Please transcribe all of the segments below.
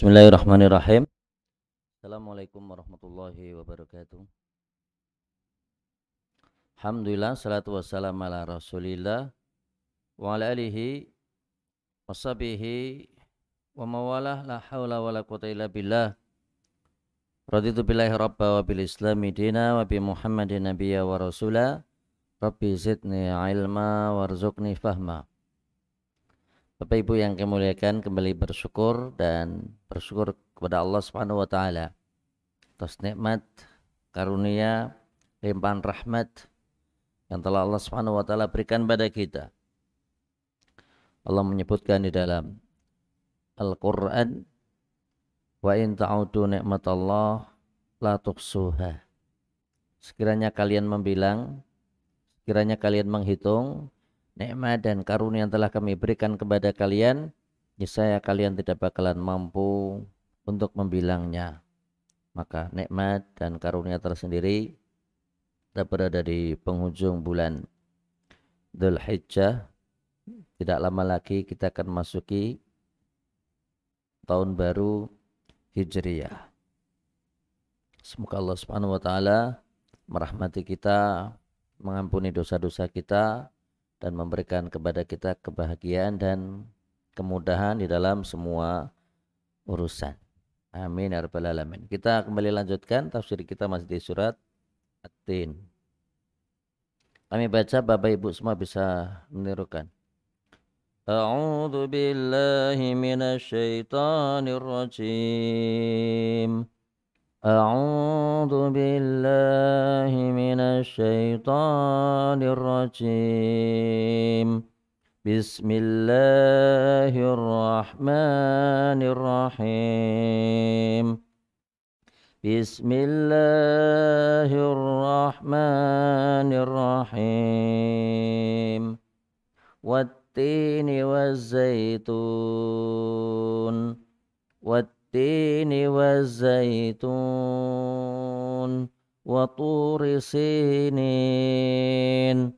Bismillahirrahmanirrahim. Assalamualaikum warahmatullahi wabarakatuh. Alhamdulillah, salatu wassalamu ala rasulillah wa ala alihi wa sahbihi wa mawalah, la hawla wa la quwata illa billah. Raditu billahi rabba wa bil islami dina wa bi muhammadin nabiyya wa rasula. Rabbi zidni ilma warzuqni fahma. Bapak Ibu yang kami muliakan, kembali bersyukur kepada Allah Subhanahu wa taala atas nikmat, karunia, limpahan rahmat yang telah Allah Subhanahu wa taala berikan pada kita. Allah menyebutkan di dalam Al-Qur'an, wa in ta'udu ni'matallah la tuhsuha. Sekiranya kalian menghitung nikmat dan karunia yang telah kami berikan kepada kalian, niscaya kalian tidak bakalan mampu untuk membilangnya. Maka nikmat dan karunia tersendiri kita berada di penghujung bulan Dzulhijjah. Tidak lama lagi kita akan masuki tahun baru Hijriyah. Semoga Allah Subhanahu wa taala merahmati kita, mengampuni dosa-dosa kita, dan memberikan kepada kita kebahagiaan dan kemudahan di dalam semua urusan. Amin ya rabbal alamin. Kita kembali lanjutkan tafsir kita masih di surat At-Tin. Kami baca, Bapak Ibu semua bisa menirukan. A'udzu billahi minasyaitonir rajim. A'udzu billahi minasyaitonir rajim. Bismillahirrahmanirrahim. Bismillahirrahmanirrahim. Wattini wazzaitun. Wattini wazzaitun. Waturi sinin.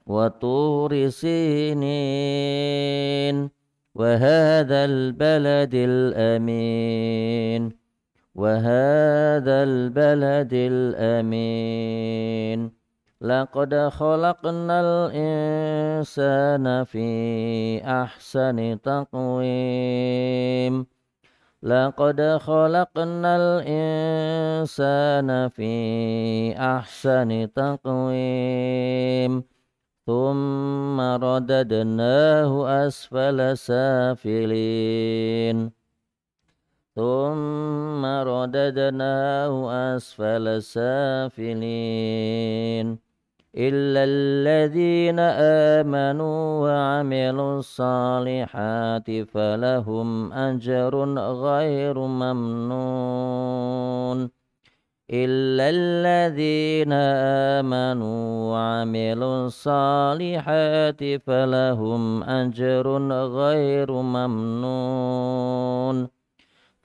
Waturi sinin. Wahadhal baladil amin. Wahadhal baladil amin. Laqad khalaqnal insana fi ahsani taqwim. Laqad khalaqnal insana fi ahsani taqwim. Thumma radadnahu asfala safilin. Thumma radadnahu asfala safilin. Illa alladhina amanu wa amilus salihati falahum ajrun ghairu mamnun. إلا الذين آمنوا وعملوا الصالحات فلهم أجر غير ممنون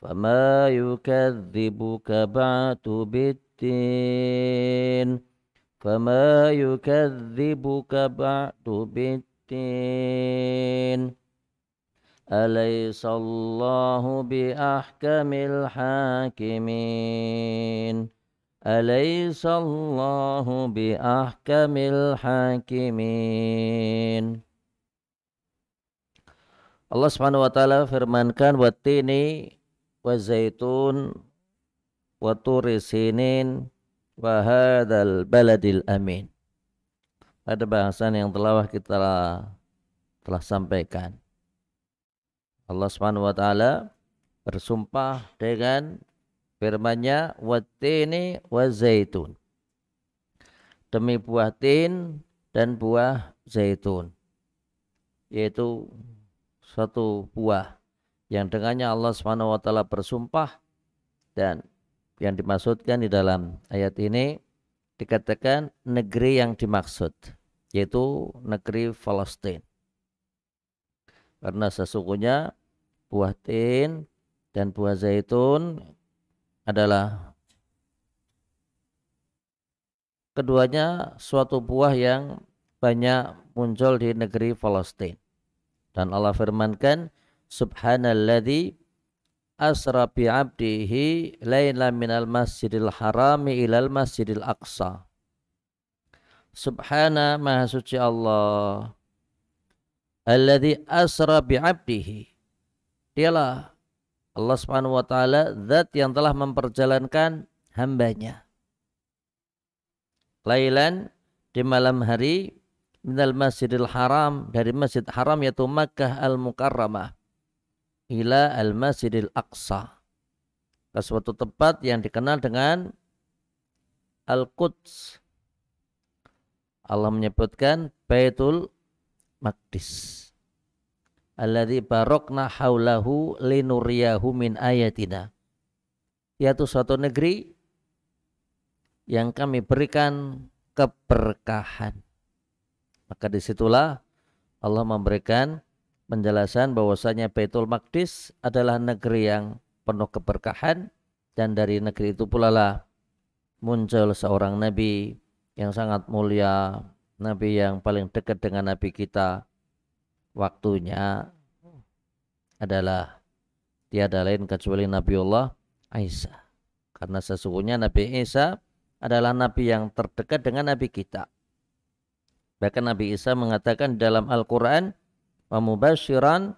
فما يكذبك بعد بالدين فما يكذبك بعد بالدين أليس الله بأحكم الحاكمين أليس الله بأحكم الحاكمين. Allah Subhanahu wa taala firmankan, wattini wazaitun waturi sinin wa hadzal baladil amin. Pada bahasan yang telah kita sampaikan, Allah Subhanahu wa taala bersumpah dengan firman-Nya, wattini wazaitun, demi buah tin dan buah zaitun, yaitu suatu buah yang dengannya Allah Subhanahu wa taala bersumpah, dan yang dimaksudkan di dalam ayat ini dikatakan negeri yang dimaksud, yaitu negeri Palestina. Karena sesungguhnya buah tin dan buah zaitun adalah keduanya suatu buah yang banyak muncul di negeri Palestina. Dan Allah firmankan, subhanalladzi asra bi 'abdihi laila minal masjidil harami ilal masjidil aqsa. Subhana maha suci Allah. Alladzi asra bi 'abdihi. Dialah Allah Subhanahu wa taala zat yang telah memperjalankan hambanya. Lailan di malam hari minal masjidil haram dari masjid haram yaitu Makkah al-Mukarramah ila al-Masjidil Aqsa ke suatu tempat yang dikenal dengan Al-Quds. Allah menyebutkan Baitul Maqdis alladzi barokna haulahu linuriyahu min ayatina, yaitu suatu negeri yang kami berikan keberkahan. Maka disitulah Allah memberikan penjelasan bahwasanya Baitul Maqdis adalah negeri yang penuh keberkahan, dan dari negeri itu pula lah muncul seorang nabi yang sangat mulia, nabi yang paling dekat dengan nabi kita. Waktunya adalah tiada lain kecuali Nabiullah Isa, karena sesungguhnya Nabi Isa adalah nabi yang terdekat dengan nabi kita. Bahkan Nabi Isa mengatakan dalam Al-Quran, wa mubasyiran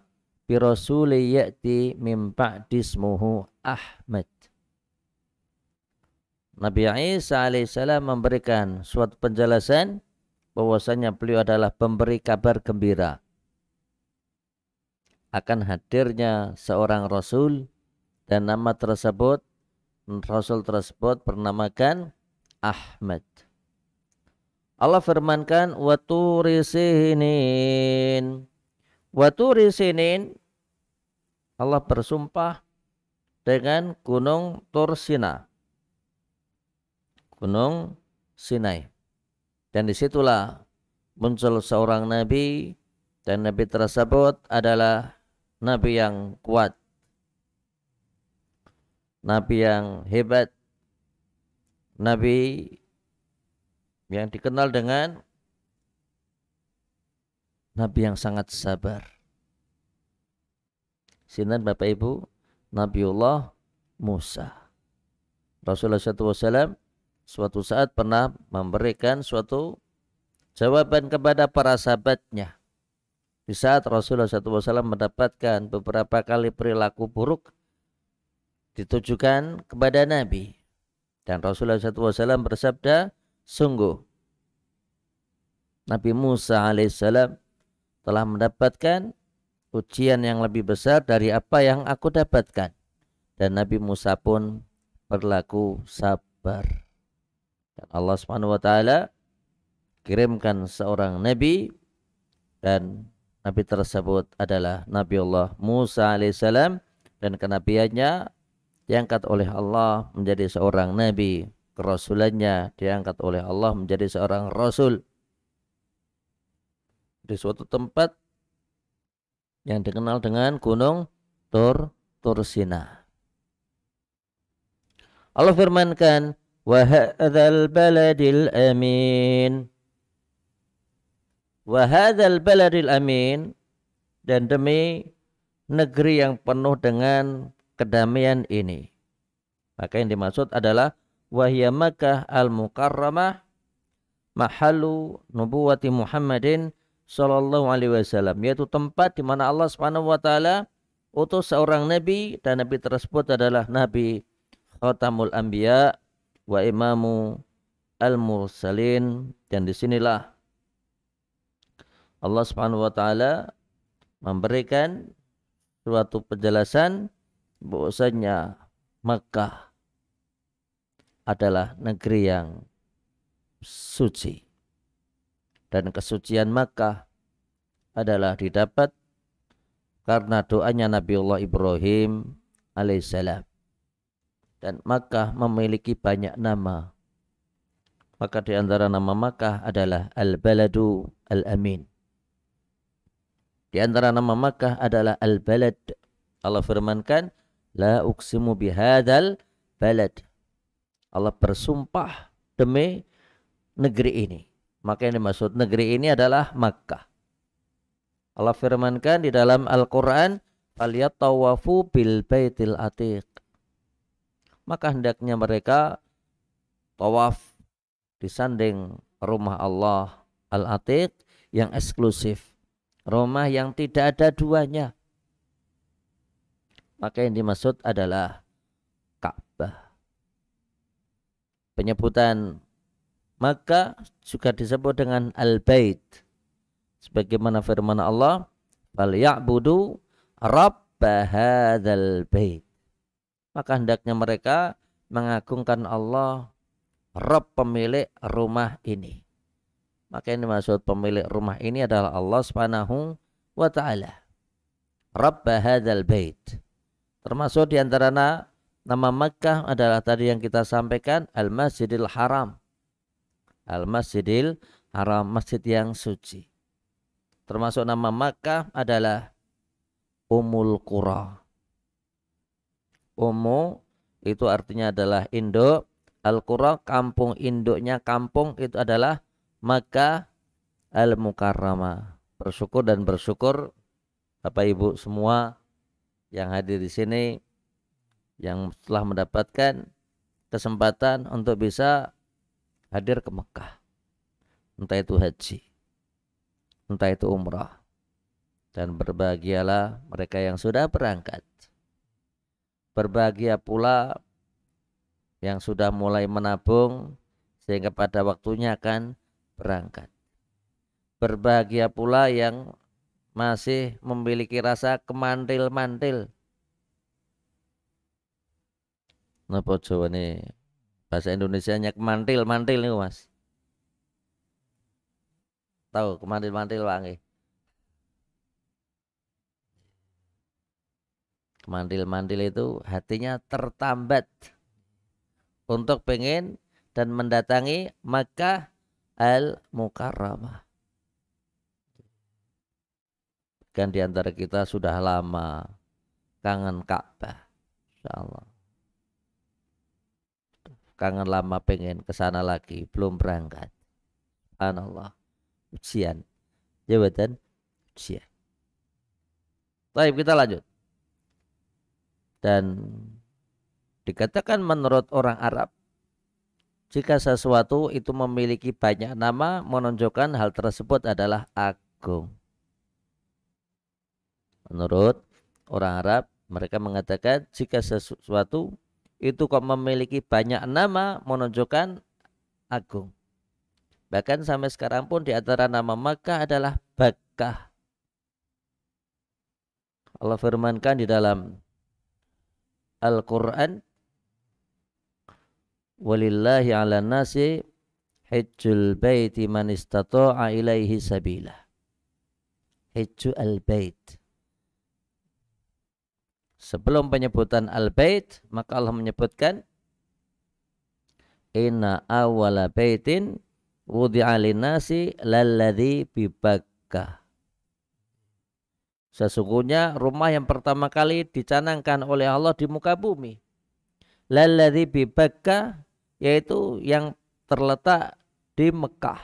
bi rasuli ya'ti min ba'di ismuhu Ahmad. Nabi Isa alaihissalam memberikan suatu penjelasan bahwasanya beliau adalah pemberi kabar gembira akan hadirnya seorang Rasul, dan nama tersebut, Rasul tersebut bernamakan Ahmad. Allah firmankan wa turi sinin. Wa turi sinin, Allah bersumpah dengan gunung Tur Sina, gunung Sinai. Dan disitulah muncul seorang nabi, dan nabi tersebut adalah nabi yang kuat, nabi yang hebat, nabi yang dikenal dengan nabi yang sangat sabar. Sinan Bapak Ibu, Nabiullah Musa. Rasulullah SAW suatu saat pernah memberikan suatu jawaban kepada para sahabatnya. Di saat Rasulullah SAW mendapatkan beberapa kali perilaku buruk ditujukan kepada Nabi, dan Rasulullah SAW bersabda, sungguh Nabi Musa alaihissalam telah mendapatkan ujian yang lebih besar dari apa yang aku dapatkan, dan Nabi Musa pun berlaku sabar. Dan Allah Subhanahu wa taala kirimkan seorang nabi, dan nabi tersebut adalah Nabiullah Musa alaihissalam, dan kenabiannya diangkat oleh Allah menjadi seorang nabi, kerasulannya diangkat oleh Allah menjadi seorang rasul di suatu tempat yang dikenal dengan gunung Tur Sina. Allah firmankan wa hadzal baladil amin. Wa hadzal baladil amin, dan demi negeri yang penuh dengan kedamaian ini. Maka yang dimaksud adalah wahya Makkah al-Mukarramah mahallu nubuwati Muhammadin sallallahu alaihi wasallam, yaitu tempat di mana Allah Subhanahu wa taala utus seorang nabi, dan nabi tersebut adalah Nabi Khatamul Anbiya wa Imamu al-Mursalin. Dan disinilah Allah Subhanahu wa taala memberikan suatu penjelasan bahwasanya Makkah adalah negeri yang suci, dan kesucian Makkah adalah didapat karena doanya Nabiullah Ibrahim alaihissalam. Dan Makkah memiliki banyak nama, maka di antara nama Makkah adalah Al-Baladu Al-Amin. Di antara nama Makkah adalah Al-Balad. Allah firmankan, la uqsimu bihadzal balad. Allah bersumpah demi negeri ini. Maka yang dimaksud negeri ini adalah Makkah. Allah firmankan di dalam Al-Quran, falyatawafu bil baitil atiq. Maka hendaknya mereka tawaf disanding rumah Allah al-atiq yang eksklusif, rumah yang tidak ada duanya. Maka yang dimaksud adalah Ka'bah. Penyebutan Makkah juga disebut dengan Al-Bait. Sebagaimana firman Allah, "Falyabudu rabba hadzal bait." Maka hendaknya mereka mengagungkan Allah, Rabb pemilik rumah ini. Maka yang dimaksud pemilik rumah ini adalah Allah Subhanahu wa taala. Rabba hadzal bait. Termasuk di antara nama Makkah adalah tadi yang kita sampaikan Al-Masjidil Haram. Al-Masjidil Haram, masjid yang suci. Termasuk nama Makkah adalah Ummul Qura. Ummu itu artinya adalah induk, Al-Qura kampung induknya, kampung itu adalah Makkah Al-Mukarramah. Bersyukur dan bersyukur Bapak Ibu semua yang hadir di sini yang telah mendapatkan kesempatan untuk bisa hadir ke Mekah. Entah itu haji, entah itu umrah. Dan berbahagialah mereka yang sudah berangkat. Berbahagia pula yang sudah mulai menabung sehingga pada waktunya akan berangkat. Berbahagia pula yang masih memiliki rasa kemantil-mantil. Napa jawane bahasa Indonesianya kemantil-mantil nih Mas? Tahu kemantil-mantil wangi? Kemantil-mantil itu hatinya tertambat untuk pengen dan mendatangi Makkah Al-Mukarramah. Kan di antara kita sudah lama kangen Ka'bah, insyaallah. Kangen lama pengen ke sana lagi, belum berangkat. Subhanallah. Ujian. Jabatan ujian. Baik, kita lanjut. Dan dikatakan menurut orang Arab, jika sesuatu itu memiliki banyak nama, menunjukkan hal tersebut adalah agung. Menurut orang Arab, mereka mengatakan jika sesuatu itu kok memiliki banyak nama, menunjukkan agung. Bahkan sampai sekarang pun di antara nama Makkah adalah Bakkah. Allah firmankan di dalam Al-Quran, walillahi ala nasi hijjul baiti man istata'a ilaihi sabila. Hijju al-bait. Sebelum penyebutan al-bait, maka Allah menyebutkan inna awwala baitin wudi'a linnasi lalladzi bi Bakkah. Sesungguhnya rumah yang pertama kali dicanangkan oleh Allah di muka bumi, lalladzi bi Bakkah, yaitu yang terletak di Mekah.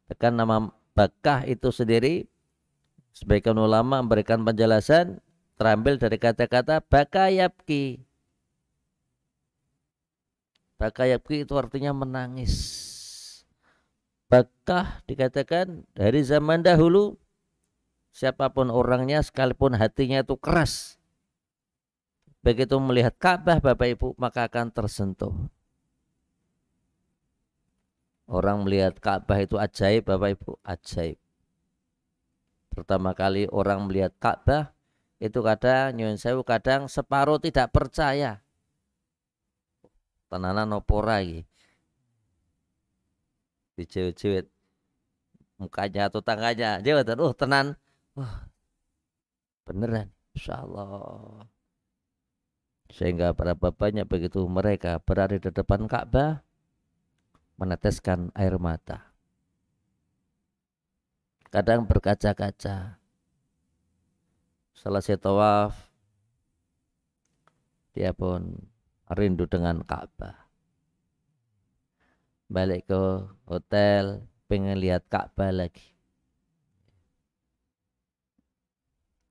Bahkan nama Bakkah itu sendiri sebagian ulama memberikan penjelasan terambil dari kata-kata baka yabki. Baka yabki itu artinya menangis. Bakkah dikatakan dari zaman dahulu, siapapun orangnya sekalipun hatinya itu keras, begitu melihat Ka'bah Bapak Ibu maka akan tersentuh. Orang melihat Ka'bah itu ajaib Bapak Ibu, ajaib. Pertama kali orang melihat Ka'bah itu kadang nyuwun sewu, kadang separuh tidak percaya. Tenanan opo iki? Dijewet-jewet mukanya atau tangannya, jewet, tenan. Beneran, insyaallah. Sehingga para bapaknya begitu mereka berada di depan Ka'bah meneteskan air mata. Kadang berkaca-kaca. Selesai tawaf, dia pun rindu dengan Ka'bah. Balik ke hotel, pengen lihat Ka'bah lagi.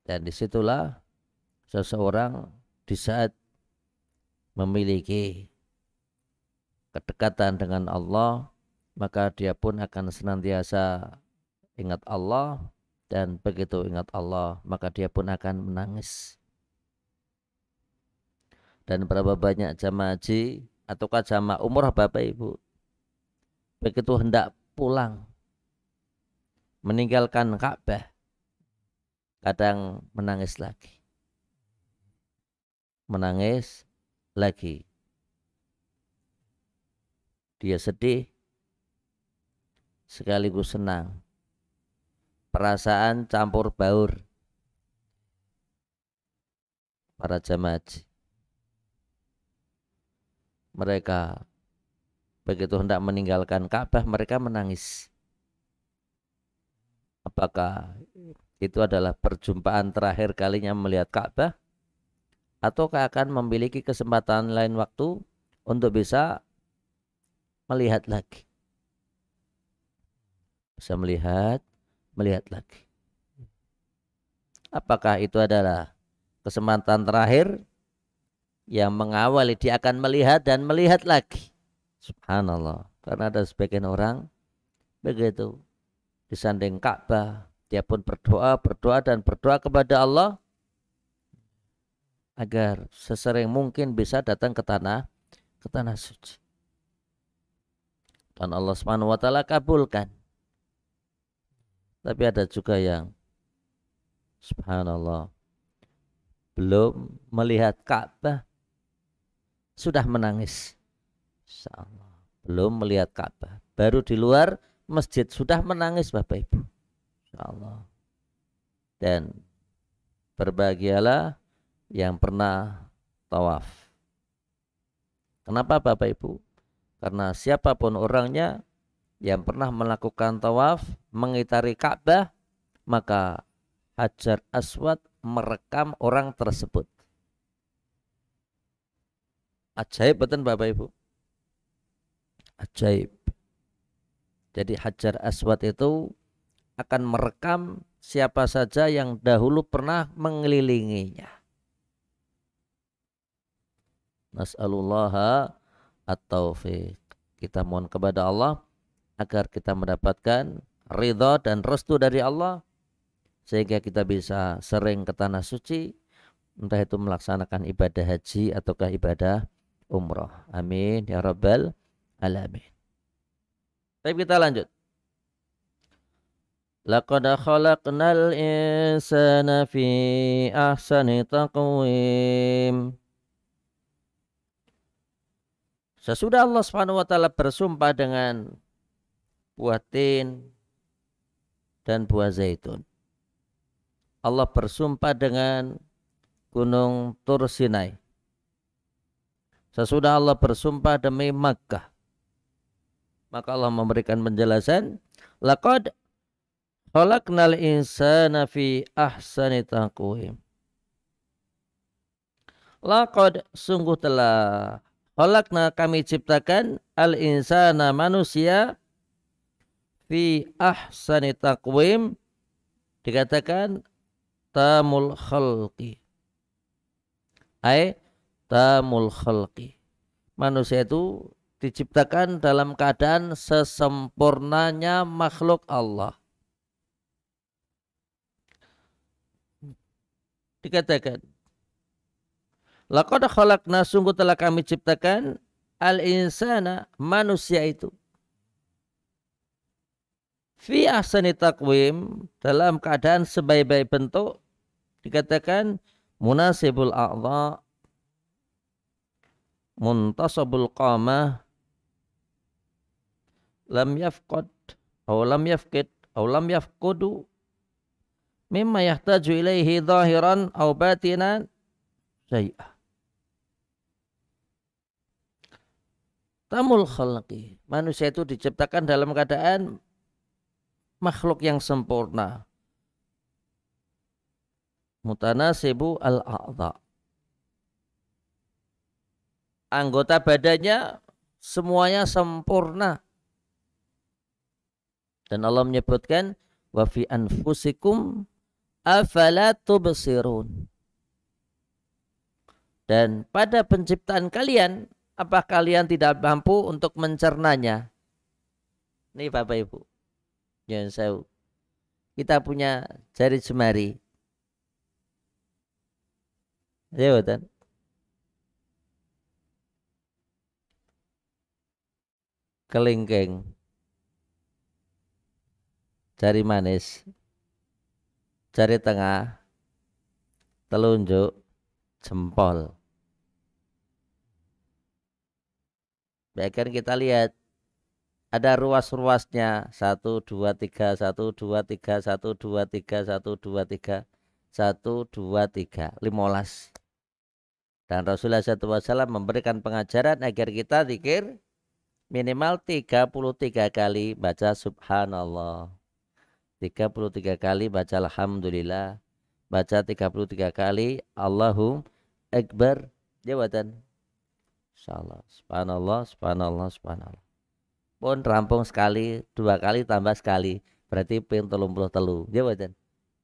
Dan disitulah seseorang di saat memiliki kedekatan dengan Allah, maka dia pun akan senantiasa ingat Allah, dan begitu ingat Allah maka dia pun akan menangis. Dan berapa banyak jamaah haji ataukah jamaah umrah Bapak Ibu, begitu hendak pulang meninggalkan Ka'bah, kadang menangis lagi. Menangis lagi. Dia sedih sekaligus senang. Perasaan campur baur para jamaah haji. Mereka begitu hendak meninggalkan Ka'bah, mereka menangis. Apakah itu adalah perjumpaan terakhir kalinya melihat Ka'bah, ataukah akan memiliki kesempatan lain waktu untuk bisa melihat lagi? Bisa melihat lagi. Apakah itu adalah kesempatan terakhir yang mengawali dia akan melihat dan melihat lagi? Subhanallah. Karena ada sebagian orang begitu di samping Ka'bah, dia pun berdoa dan berdoa kepada Allah agar sesering mungkin bisa datang ke tanah suci. Dan Allah Subhanahu wa taala kabulkan. Tapi ada juga yang subhanallah belum melihat Ka'bah sudah menangis. Insyaallah. Belum melihat Ka'bah, baru di luar masjid sudah menangis Bapak Ibu. Insyaallah. Dan berbahagialah yang pernah tawaf. Kenapa Bapak Ibu? Karena siapapun orangnya yang pernah melakukan tawaf mengitari Ka'bah, maka Hajar Aswad merekam orang tersebut. Ajaib betul Bapak Ibu. Ajaib. Jadi Hajar Aswad itu akan merekam siapa saja yang dahulu pernah mengelilinginya. Nas'alullaha at-taufiq. Kita mohon kepada Allah agar kita mendapatkan ridha dan restu dari Allah, sehingga kita bisa sering ke tanah suci, entah itu melaksanakan ibadah haji ataukah ibadah umrah. Amin ya rabbal alamin. Baik, kita lanjut. Laqad khalaqnal insana fi ahsani taqwim. Sesudah Allah Subhanahu wa taala bersumpah dengan buah tin dan buah zaitun, Allah bersumpah dengan gunung Tur Sinai. Sesudah Allah bersumpah demi Makkah, maka Allah memberikan penjelasan, laqad khalaqnal insana fi ahsani taqwim. Laqad, sungguh telah, khalaqna, kami ciptakan, al insana, manusia, fi ahsani taqwim, dikatakan tamul khalqi, tamul khalqi. Manusia itu diciptakan dalam keadaan sesempurnanya makhluk Allah. Dikatakan laqad khalaqna, sungguh telah kami ciptakan, al insana, manusia itu, fi ahsani taqwim, dalam keadaan sebaik-baik bentuk. Dikatakan munasibul a'dha, muntasabul qamah, lam yafqad aw lam yafqudu mimma yahtaju ilaihi zahiran aw batinan syai'ah. Tamul khalqi, manusia itu diciptakan dalam keadaan makhluk yang sempurna. Mutanasibu al-a'dha, anggota badannya semuanya sempurna. Dan Allah menyebutkan wa fi anfusikum afala tubsirun. Dan pada penciptaan kalian, apa kalian tidak mampu untuk mencernanya? Nih Bapak Ibu, jangan saya, kita punya jari jemari, ya betul. Kelingking, jari manis, jari tengah, telunjuk, jempol. Bahkan kita lihat ada ruas-ruasnya, 1, 2, 3, 1, 2, 3, 1, 2, 3, 1, 2, 3, 1, 2, 3, 15. Dan Rasulullah SAW memberikan pengajaran agar kita zikir minimal 33 kali baca subhanallah, 33 kali baca alhamdulillah, baca 33 kali Allahu Akbar. Jawatan. Insyaallah. Subhanallah, subhanallah, subhanallah. Pun rampung sekali, 2 kali tambah sekali, berarti ping 33. Jawatan.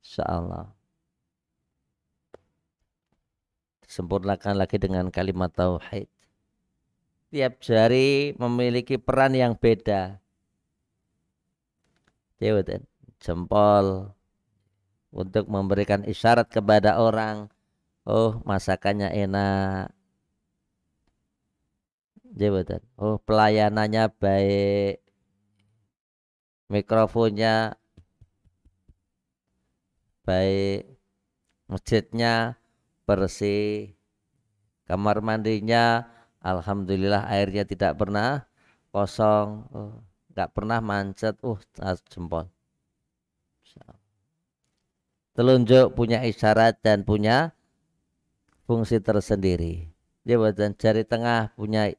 Insyaallah. Sempurnakan lagi dengan kalimat tauhid. Tiap jari memiliki peran yang beda. Jawatan. Jempol untuk memberikan isyarat kepada orang, oh masakannya enak. Jabatan, oh pelayanannya baik, mikrofonnya baik, masjidnya bersih, kamar mandinya alhamdulillah airnya tidak pernah kosong, oh, nggak pernah macet, jempol. Telunjuk punya isyarat dan punya fungsi tersendiri. Jabatan jari tengah punya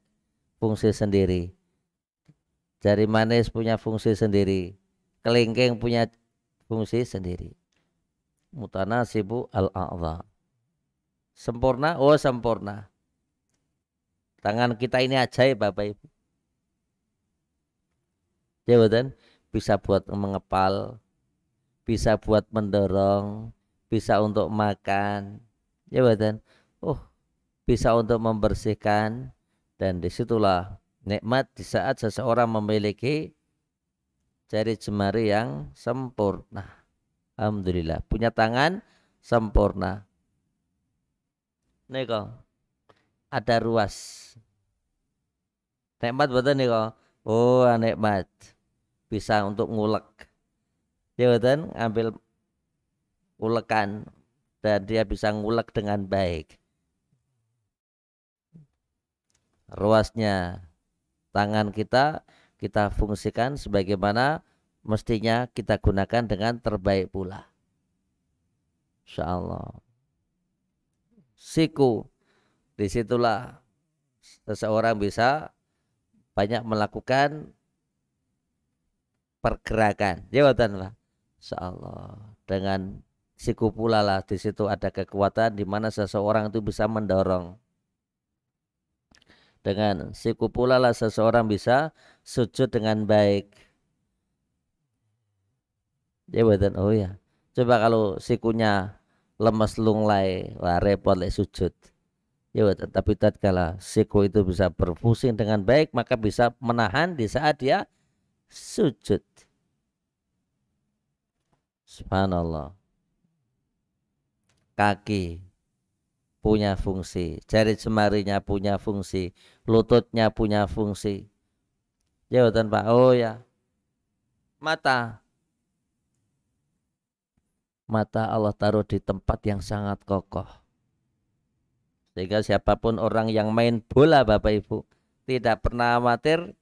fungsi sendiri. Jari manis punya fungsi sendiri. Kelingking punya fungsi sendiri. Mutanasibu al-a'dha. Sempurna, oh sempurna. Tangan kita ini ajaib Bapak Ibu. Jabatan bisa buat mengepal, bisa buat mendorong, bisa untuk makan. Jabatan, oh bisa untuk membersihkan. Dan disitulah nikmat di saat seseorang memiliki jari jemari yang sempurna. Alhamdulillah punya tangan sempurna. Nih kok ada ruas. Nikmat betul nih kok. Oh nikmat. Bisa untuk ngulek. Ya betul, ambil ulekan dan dia bisa ngulek dengan baik. Ruasnya tangan kita fungsikan sebagaimana mestinya kita gunakan dengan terbaik pula. Insyaallah. Siku, disitulah seseorang bisa banyak melakukan pergerakan. Jawatan Pak. Insyaallah. Dengan siku pula lah di situ ada kekuatan di mana seseorang itu bisa mendorong. Dengan siku pula lah seseorang bisa sujud dengan baik. Jabatan, oh ya. Coba kalau sikunya lemes lunglai, wah repot lek sujud. Jabatan, tapi tatkala siku itu bisa berfungsi dengan baik, maka bisa menahan di saat dia sujud. Subhanallah. Kaki punya fungsi, jari jemarinya punya fungsi, lututnya punya fungsi. Jawatan Pak, oh ya. Mata Allah taruh di tempat yang sangat kokoh. Sehingga siapapun orang yang main bola Bapak Ibu tidak pernah khawatir,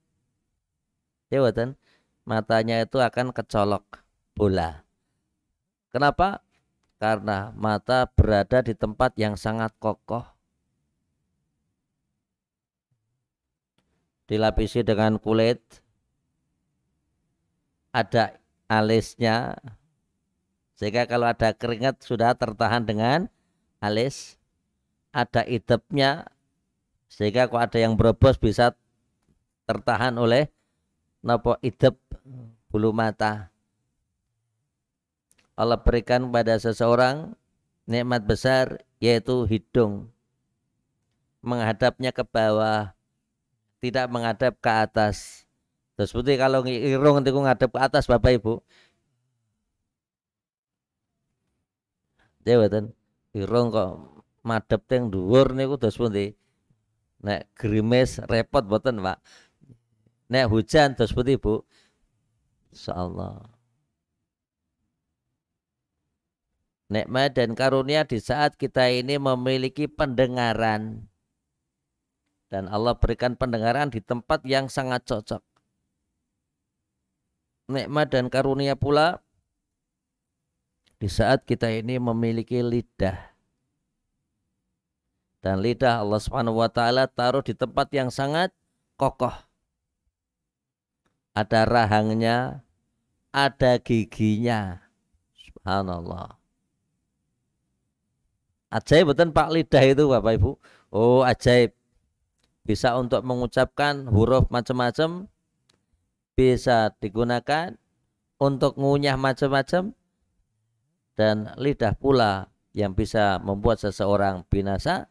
jawatan matanya itu akan kecolok bola. Kenapa? Karena mata berada di tempat yang sangat kokoh. Dilapisi dengan kulit, ada alisnya, sehingga kalau ada keringat sudah tertahan dengan alis. Ada idepnya, sehingga kalau ada yang berobos bisa tertahan oleh nopo idep bulu mata. Allah berikan pada seseorang nikmat besar, yaitu hidung, menghadapnya ke bawah, tidak menghadap ke atas. Terus putih kalau irung itu ngadep ke atas Bapak Ibu. Jawatan irung kok madhep teng dhuwur niku terus putih. Nek gerimis repot boten Pak. Nek hujan terus putih Bu. Insyaallah. Nikmat dan karunia di saat kita ini memiliki pendengaran. Dan Allah berikan pendengaran di tempat yang sangat cocok. Nikmat dan karunia pula di saat kita ini memiliki lidah. Dan lidah Allah Subhanahu wa taala taruh di tempat yang sangat kokoh. Ada rahangnya, ada giginya. Subhanallah. Ajaib betul Pak lidah itu Bapak Ibu. Oh ajaib. Bisa untuk mengucapkan huruf macam-macam. Bisa digunakan untuk ngunyah macam-macam. Dan lidah pula yang bisa membuat seseorang binasa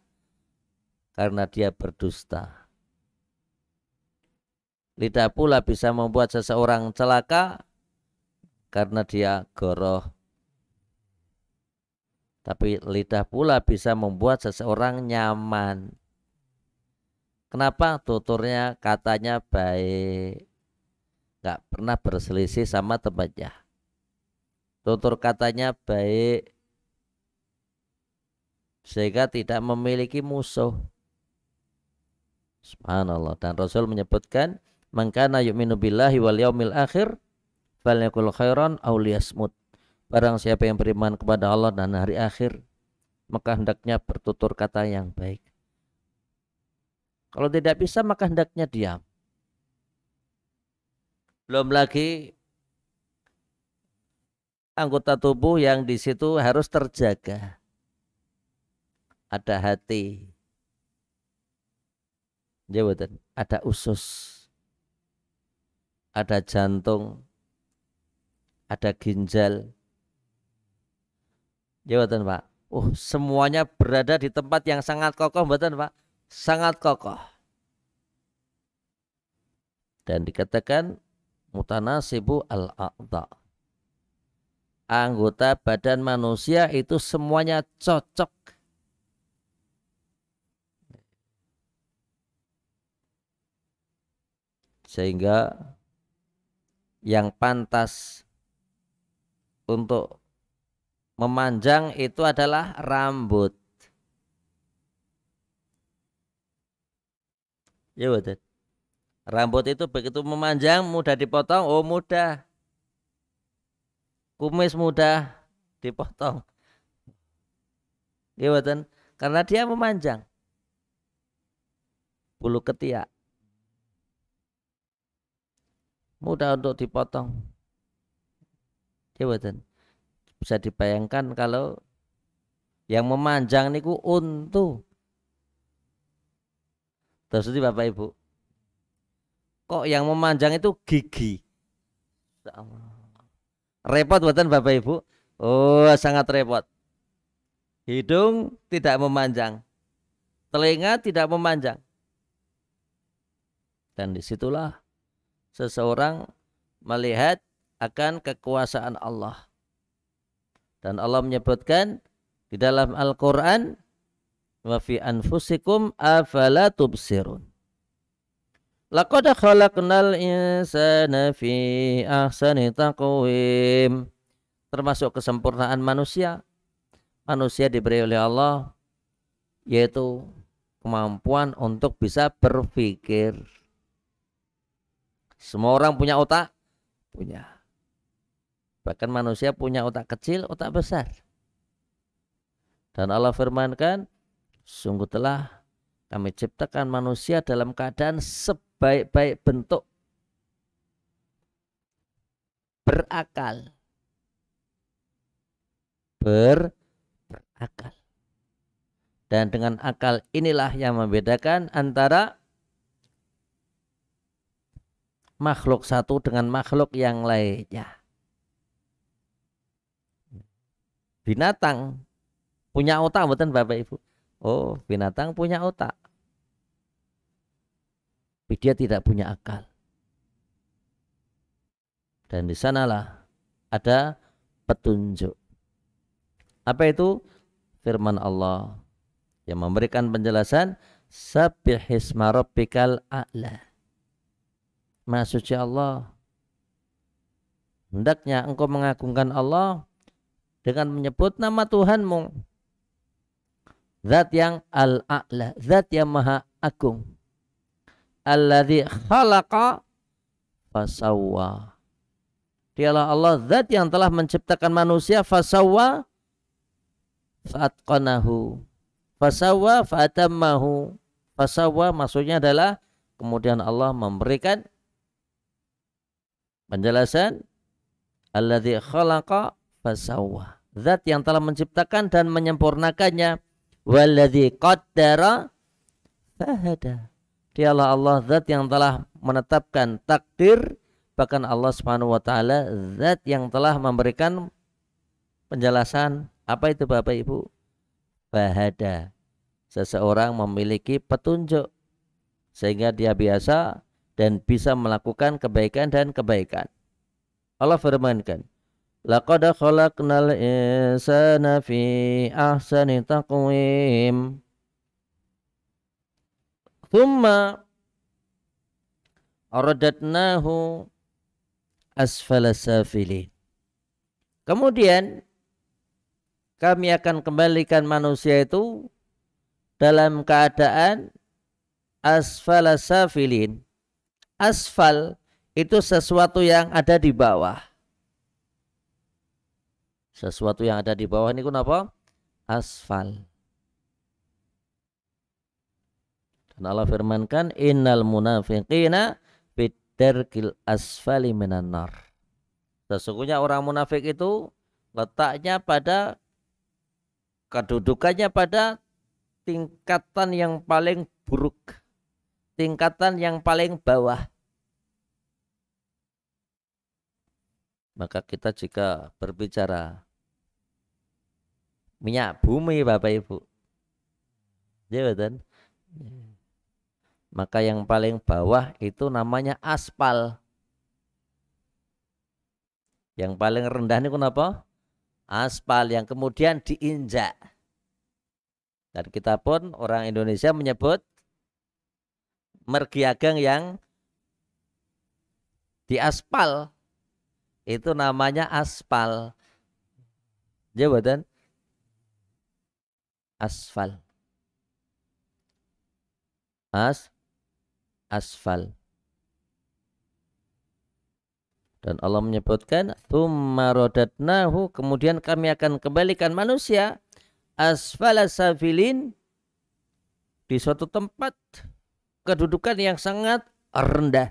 karena dia berdusta. Lidah pula bisa membuat seseorang celaka karena dia goroh. Tapi lidah pula bisa membuat seseorang nyaman. Kenapa? Tuturnya katanya baik. Gak pernah berselisih sama temannya. Tutur katanya baik. Sehingga tidak memiliki musuh. Subhanallah. Dan Rasul menyebutkan, man kana yu'minu billahi wal yaumil akhir falyakul khairan aw liyasmut. Barang siapa yang beriman kepada Allah dan hari akhir, maka hendaknya bertutur kata yang baik. Kalau tidak bisa, maka hendaknya diam. Belum lagi anggota tubuh yang di situ harus terjaga. Ada hati, jawatan, ada usus, ada jantung, ada ginjal. Jawatan Pak. Semuanya berada di tempat yang sangat kokoh, betul Pak? Sangat kokoh. Dan dikatakan mutanasibu al-a'dha. Anggota badan manusia itu semuanya cocok. Sehingga yang pantas untuk memanjang itu adalah rambut. Ya betul. Rambut itu begitu memanjang, mudah dipotong. Oh mudah. Kumis mudah dipotong. Ya betul. Karena dia memanjang. Bulu ketiak mudah untuk dipotong. Ya betul. Bisa dibayangkan kalau yang memanjang niku untu. Terus itu Bapak Ibu. Kok yang memanjang itu gigi? Repot buatan Bapak Ibu? Oh sangat repot. Hidung tidak memanjang. Telinga tidak memanjang. Dan disitulah seseorang melihat akan kekuasaan Allah. Dan Allah menyebutkan di dalam Al-Quran, wa fi anfusikum afala tubsirun. Laqad khalaqnal insana fi ahsani taqwim. Termasuk kesempurnaan manusia. Manusia diberi oleh Allah yaitu kemampuan untuk bisa berpikir. Semua orang punya otak? Punya. Bahkan manusia punya otak kecil, otak besar. Dan Allah firmankan, sungguh telah kami ciptakan manusia dalam keadaan sebaik-baik bentuk. Berakal. Berakal. Dan dengan akal inilah yang membedakan antara makhluk satu dengan makhluk yang lainnya. binatang punya otak mboten Bapak Ibu? Oh, binatang punya otak. Tapi dia tidak punya akal. Dan di sanalah ada petunjuk. Apa itu? Firman Allah yang memberikan penjelasan, Sabbihisma rabbikal a'la. Maha suci Allah. Hendaknya engkau mengagungkan Allah dengan menyebut nama Tuhanmu. Zat yang al-a'la, zat yang maha agung. Alladzi khalaqa fasawwa. Dialah Allah zat yang telah menciptakan manusia, fasawwa fa'atqanahu, fasawwa fa'atammahu. Fasawwa maksudnya adalah kemudian Allah memberikan penjelasan, alladzi khalaqa fasawwa, zat yang telah menciptakan dan menyempurnakannya, walladzi qaddara fahada. Dialah Allah zat yang telah menetapkan takdir, bahkan Allah Subhanahu wa taala zat yang telah memberikan penjelasan. Apa itu Bapak Ibu? Fahada. Seseorang memiliki petunjuk sehingga dia biasa dan bisa melakukan kebaikan dan kebaikan. Allah firmankan, laqad khalaqnal insana fi ahsani taqwim. Thumma aradatnahu asfala safilin. Kemudian kami akan kembalikan manusia itu dalam keadaan asfala safilin. Asfal itu sesuatu yang ada di bawah. Sesuatu yang ada di bawah ini kenapa? Asfal. Dan Allah firmankan, innal munafiqina fit darkil asfali minan nar. Sesungguhnya orang munafik itu letaknya pada, kedudukannya pada tingkatan yang paling buruk, tingkatan yang paling bawah. Maka kita jika berbicara minyak bumi Bapak Ibu, ya betul. Maka yang paling bawah itu namanya aspal. Yang paling rendah ini kenapa? Aspal yang kemudian diinjak. Dan kita pun orang Indonesia menyebut mergi ageng yang di aspal itu namanya aspal. Jabatan asfal. Asfal. Dan Allah menyebutkan tsumma radatnahu, kemudian kami akan kembalikan manusia asfala safilin, di suatu tempat kedudukan yang sangat rendah.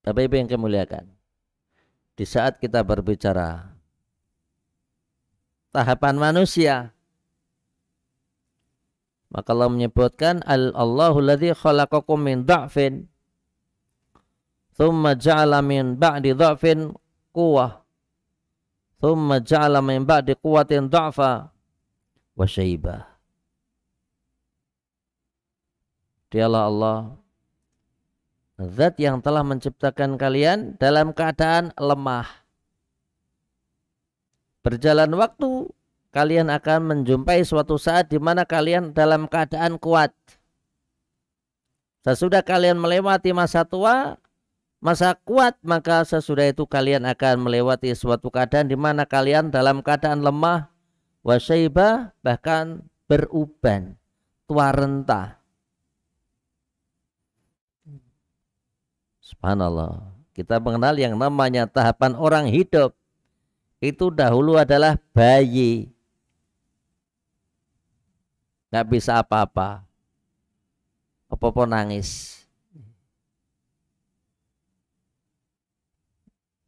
Bapak Ibu yang kemuliakan, di saat kita berbicara tahapan manusia, maka Allah menyebutkan Allahu alladzi khalaqakum min dha'fin tsumma ja'ala min ba'di dha'fin quwwah tsumma ja'ala min ba'di quwwatin dha'fa wa syaibah. Dialah Allah zat yang telah menciptakan kalian dalam keadaan lemah. Berjalan waktu, kalian akan menjumpai suatu saat di mana kalian dalam keadaan kuat. Sesudah kalian melewati masa tua, masa kuat, maka sesudah itu kalian akan melewati suatu keadaan di mana kalian dalam keadaan lemah, wasyaibah, bahkan beruban, tua renta. Subhanallah. Kita mengenal yang namanya tahapan orang hidup. Itu dahulu adalah bayi. Gak bisa apa-apa. Apa-apa nangis.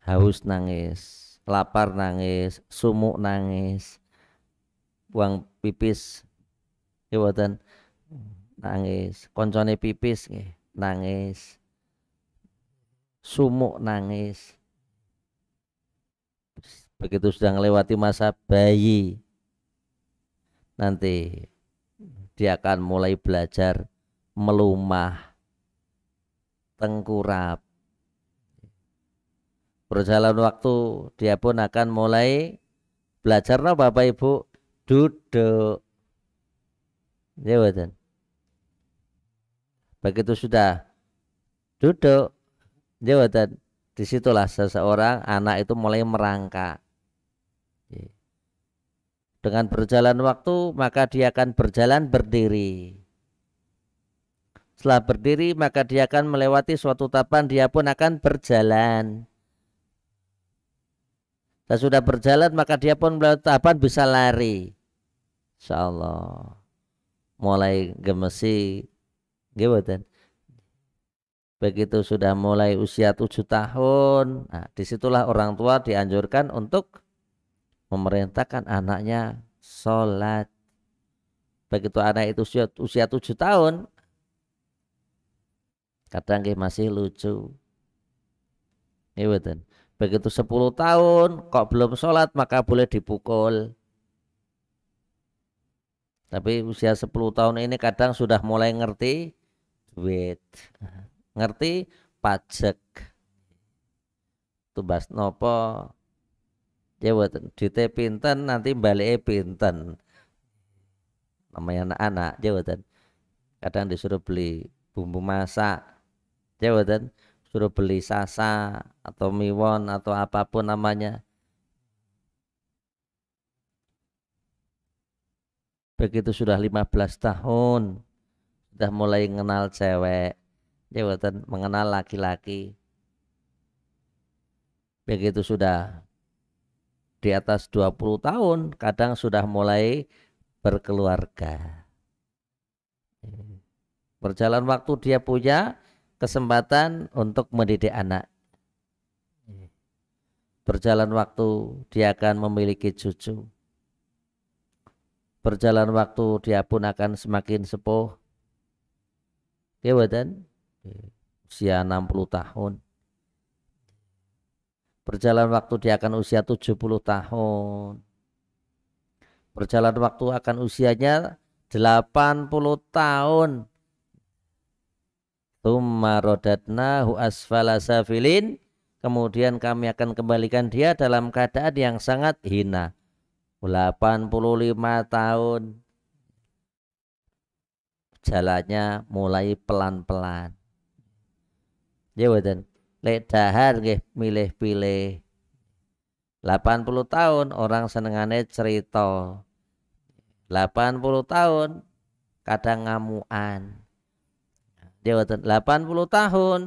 Haus nangis. Lapar nangis. Sumuk nangis. Buang pipis. Iwatan nangis. Koncone pipis nangis. Sumuk nangis. Begitu sudah melewati masa bayi, nanti dia akan mulai belajar melumah, tengkurap. Berjalan waktu dia pun akan mulai belajar no Bapak Ibu duduk. Ya betul. Begitu sudah duduk, ya betul. Disitulah seseorang anak itu mulai merangkak. Dengan berjalan waktu maka dia akan berjalan berdiri. Setelah berdiri maka dia akan melewati suatu tahapan, dia pun akan berjalan. Dan sudah berjalan maka dia pun melewati tahapan bisa lari. Insya Allah. Mulai gemesi, gitu. Begitu sudah mulai usia 7 tahun, nah, disitulah orang tua dianjurkan untuk memerintahkan anaknya sholat. Begitu anak itu usia 7 tahun, kadang masih lucu. Gitu. Begitu 10 tahun kok belum sholat maka boleh dipukul. Tapi usia 10 tahun ini kadang sudah mulai ngerti duit, ngerti pajak, tumbas nopo, jawab dite pinten nanti balik pinten, namanya anak-anak jawab. Kadang disuruh beli bumbu masak, jawab, suruh beli sasa atau miwon atau apapun namanya. Begitu sudah 15 tahun sudah mulai mengenal cewek, jawab, mengenal laki-laki. Begitu sudah di atas 20 tahun kadang sudah mulai berkeluarga. Berjalan waktu dia punya kesempatan untuk mendidik anak. Berjalan waktu dia akan memiliki cucu. Berjalan waktu dia pun akan semakin sepuh. Ya badan usia 60 tahun. Berjalan waktu dia akan usia 70 tahun. Berjalan waktu akan usianya 80 tahun. Tsumma radatnahu asfala safilin. Kemudian kami akan kembalikan dia dalam keadaan yang sangat hina. 85 tahun. Jalannya mulai pelan-pelan. Ya betul. Lek dahar nggih milih-pilih. 80 tahun orang senengane cerita. 80 tahun kadang ngamuan. Dia betul. 80 tahun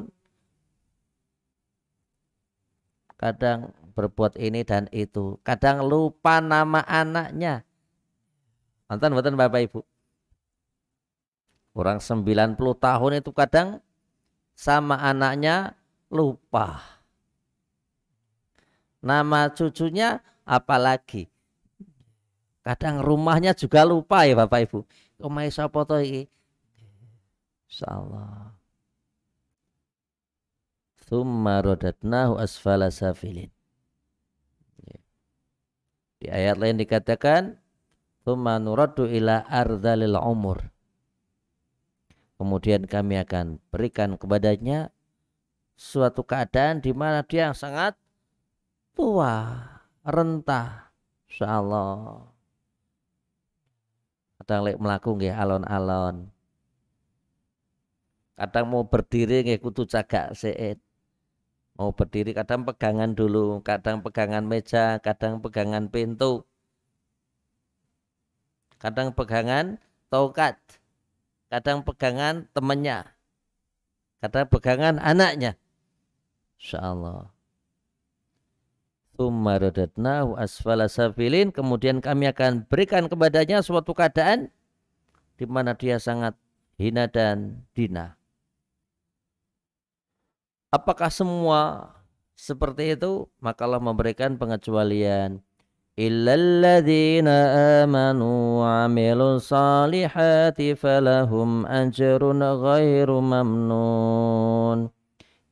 kadang berbuat ini dan itu, kadang lupa nama anaknya. Nonton betul Bapak Ibu. Orang 90 tahun itu kadang sama anaknya lupa. Nama cucunya apalagi. Kadang rumahnya juga lupa ya Bapak Ibu. Omahe sapa to iki? Insyaallah. Tsumma radatnahu asfala safilin. Di ayat lain dikatakan tsumma nuraddu ila ardhalil umur. Kemudian kami akan berikan kepadanya suatu keadaan di mana dia sangat tua, rentah. Insyaallah. Kadang lek mlaku nggih alon-alon. Kadang mau berdiri nggih kudu cagak sik. Mau berdiri kadang pegangan dulu, kadang pegangan meja, kadang pegangan pintu. Kadang pegangan tongkat. Kadang pegangan temannya. Kadang pegangan anaknya. Insyaallah. Tsumma radatnahu asfala safilin. Kemudian kami akan berikan kepadanya suatu keadaan di mana dia sangat hina dan dina. Apakah semua seperti itu? Maka Allah memberikan pengecualian. Illalladzina amanu wa amilus salihati falahum ajrun ghairu mamnun.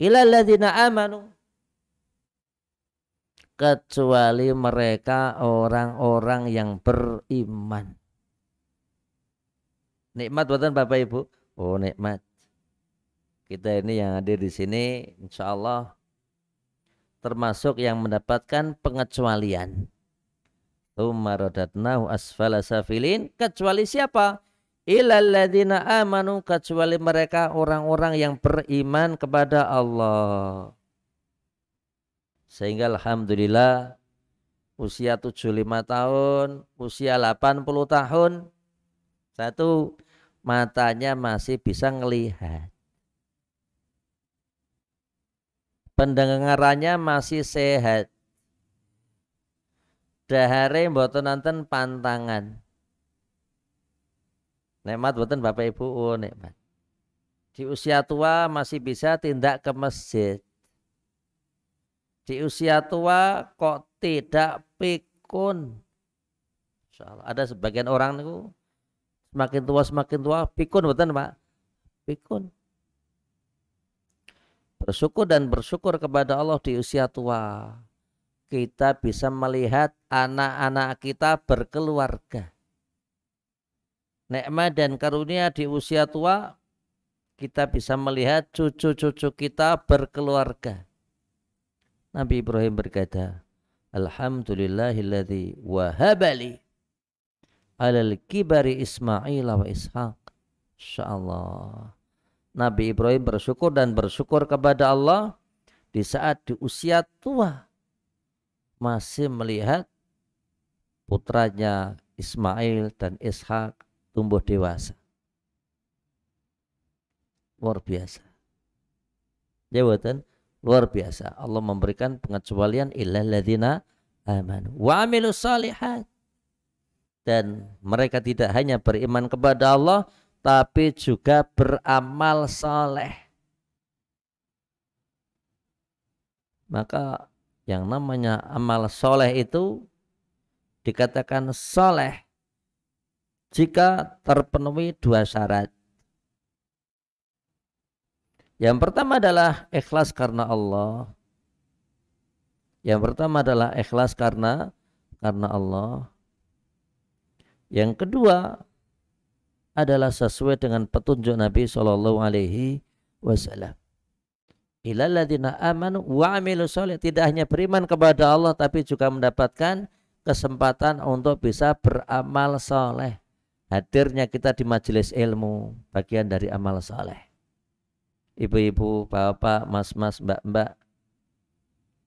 Illalladzina amanu. kecuali mereka orang-orang yang beriman. Nikmat buatan Bapak Ibu. Oh, nikmat. Kita ini yang hadir di sini insya Allah termasuk yang mendapatkan pengecualian. Tsumma radadnahu asfala safilin, kecuali siapa? Illal ladzina amanu, kecuali mereka orang-orang yang beriman kepada Allah. Sehingga alhamdulillah usia 75 tahun, usia 80 tahun, satu, matanya masih bisa ngelihat. Pendengarannya masih sehat. Dahare mboten nonton pantangan. Nikmat mboten Bapak Ibu, oh nikmat. Di usia tua masih bisa tindak ke masjid. Di usia tua kok tidak pikun. Insyaallah ada sebagian orang itu semakin tua pikun mboten Pak? Pikun. Bersyukur dan bersyukur kepada Allah di usia tua. Kita bisa melihat anak-anak kita berkeluarga. Nikmat dan karunia di usia tua, kita bisa melihat cucu-cucu kita berkeluarga. Nabi Ibrahim berkata, Alhamdulillahilladzi wahabali alal kibari Ismail wa Ishaq. Insyaallah. Nabi Ibrahim bersyukur dan bersyukur kepada Allah di saat di usia tua masih melihat putranya Ismail dan Ishak tumbuh dewasa. Luar biasa. Jawatan luar biasa. Allah memberikan pengecualian illal ladzina amanu wa amilus shalihat. Dan mereka tidak hanya beriman kepada Allah tapi juga beramal saleh. Maka yang namanya amal soleh itu dikatakan soleh jika terpenuhi dua syarat. Yang pertama adalah ikhlas karena Allah. Yang pertama adalah ikhlas karena Allah. Yang kedua adalah sesuai dengan petunjuk Nabi Shallallahu Alaihi Wasallam. Illal ladzina amanu wa amilus sholihat, tidak hanya beriman kepada Allah tapi juga mendapatkan kesempatan untuk bisa beramal soleh. Hadirnya kita di majelis ilmu bagian dari amal soleh. Ibu-ibu, bapak, mas-mas, mbak-mbak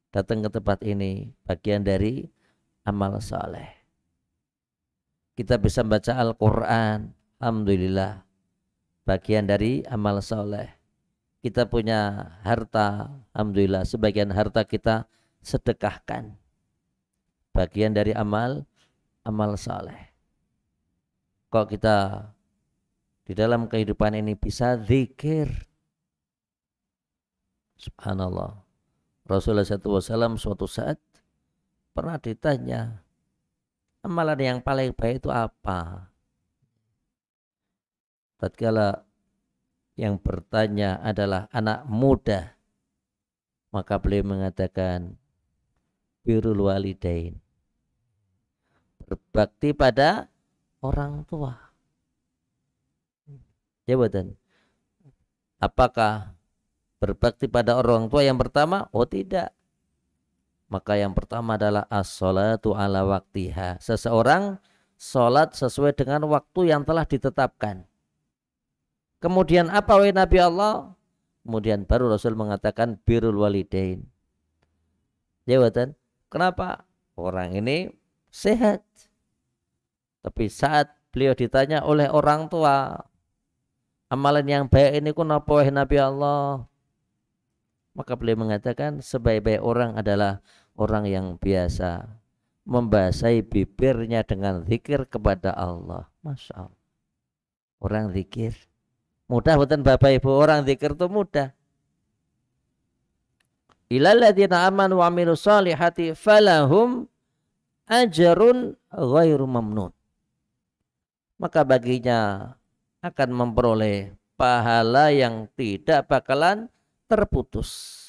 datang ke tempat ini bagian dari amal soleh. Kita bisa baca Al-Quran, alhamdulillah bagian dari amal soleh. Kita punya harta, alhamdulillah sebagian harta kita sedekahkan. Bagian dari amal saleh. Kok kita di dalam kehidupan ini bisa zikir. Subhanallah. Rasulullah SAW suatu saat pernah ditanya, amalan yang paling baik itu apa? Tatkala yang bertanya adalah anak muda, maka beliau mengatakan birrul walidain, berbakti pada orang tua. Jawatan, apakah berbakti pada orang tua yang pertama? Oh tidak. Maka yang pertama adalah as-sholatu ala waktiha. Seseorang sholat sesuai dengan waktu yang telah ditetapkan. Kemudian apa wahai Nabi Allah? Kemudian baru Rasul mengatakan birrul walidain. Jawatan, kenapa? Orang ini sehat. Tapi saat beliau ditanya oleh orang tua, amalan yang baik ini kenapa wahai Nabi Allah? Maka beliau mengatakan sebaik-baik orang adalah orang yang biasa membasahi bibirnya dengan zikir kepada Allah. Masya Allah. Orang zikir mudah bukan Bapak Ibu, orang zikir itu mudah. Illal ladzina amanu wa amilus sholihati falahum ajrun ghairu mamnun. Maka baginya akan memperoleh pahala yang tidak bakalan terputus.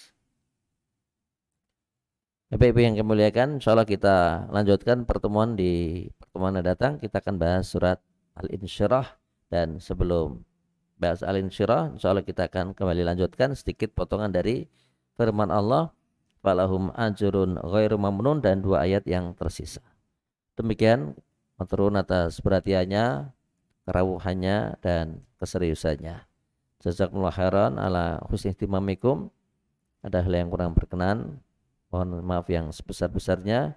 Bapak Ibu yang kami muliakan, insya Allah kita lanjutkan pertemuan di pertemuan yang datang. Kita akan bahas surat Al-Insyirah, dan sebelum bahas Al-Insyirah, insya Allah kita akan kembali lanjutkan sedikit potongan dari firman Allah, falahum ajrun ghairu mamnun, dan 2 ayat yang tersisa. Demikian, maturun atas perhatiannya, kerawuhannya, dan keseriusannya. Jazakumullah khairan ala husni ihtimamikum. Ada hal yang kurang berkenan, mohon maaf yang sebesar-besarnya.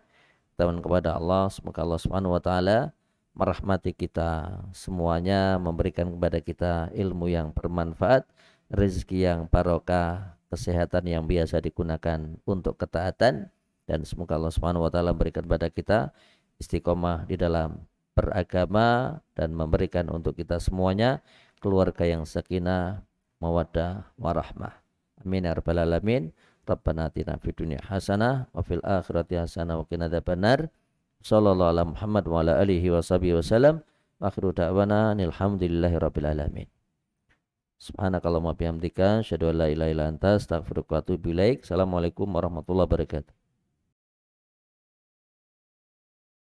Kita mohon kepada Allah, semoga Allah Subhanahu wa taala merahmati kita semuanya, memberikan kepada kita ilmu yang bermanfaat, rezeki yang barokah, kesehatan yang biasa digunakan untuk ketaatan, dan semoga Allah Subhanahu wa taala memberikan kepada kita istiqomah di dalam beragama dan memberikan untuk kita semuanya keluarga yang sakinah, mawaddah, warahmah. Amin ya rabbal alamin. Rabbana atina fid dunya hasanah wa fil akhirati hasanah wa qina adzabannar. Sallallahu ala Muhammad wa ala alihi wa sahbihi wasallam. Akhiru da'wana alhamdulillahi rabbil alamin. Subhanakallahumma bihamdika asyhadu an la ilaha illa anta astaghfiruka wa atubu ilaik. Assalamualaikum warahmatullahi wabarakatuh.